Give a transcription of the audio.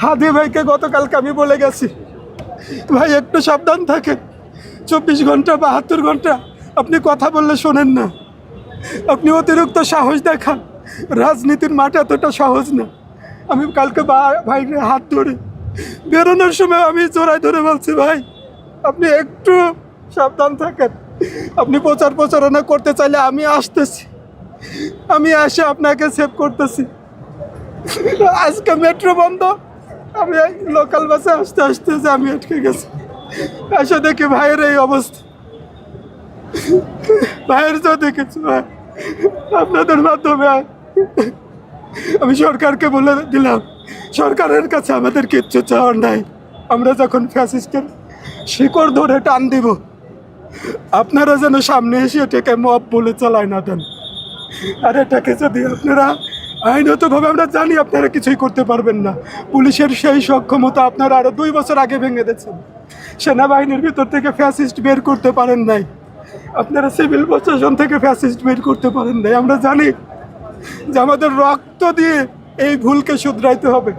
হাদি ভাইকে গতকালকে আমি বলে গেছি, ভাই একটু সাবধান থাকেন। 24 ঘন্টা 72 ঘন্টা আপনি কথা বললে শোনেন না, আপনি অতিরিক্ত সাহস দেখান। রাজনীতির মাঠ এতটা সহজ না। আমি কালকে ভাইকে হাত ধরে বেরোনোর সময় আমি জোড়ায় ধরে বলছি, ভাই আপনি একটু সাবধান থাকেন। আপনি প্রচারণা করতে চাইলে আমি আসতেছি, আমি এসে আপনাকে সেভ করতেছি। আজকে মেট্রো বন্ধ, আমি লোকাল বাসে আসতে আসতে যে আমি আটকে গেছি। এসে দেখি ভাইয়ের এই অবস্থা। ভাইয়ের যা দেখেছি ভাই, আপনাদের মাধ্যমে আমি সরকারকে বলে দিলাম, সরকারের কাছে আমাদের কিচ্ছু চাওয়ার নাই। আমরা যখন ফ্যাসিস্টের শিকড় ধরে টান দিব, আপনারা যেন সামনে এসে এটাকে মব বলে চালায় না দেন। আর এটাকে যদি আপনারা আইনতভাবে, আমরা জানি আপনারা কিছুই করতে পারবেন না। পুলিশের সেই সক্ষমতা আপনারা আরও 2 বছর আগে ভেঙে দিয়েছেন। সেনাবাহিনীর ভিতর থেকে ফ্যাসিস্ট বের করতে পারেন নাই, আপনারা সিভিল প্রশাসন থেকে ফ্যাসিস্ট বের করতে পারেন নাই। আমরা জানি যে আমাদের রক্ত দিয়ে এই ভুলকে শুধরাইতে হবে।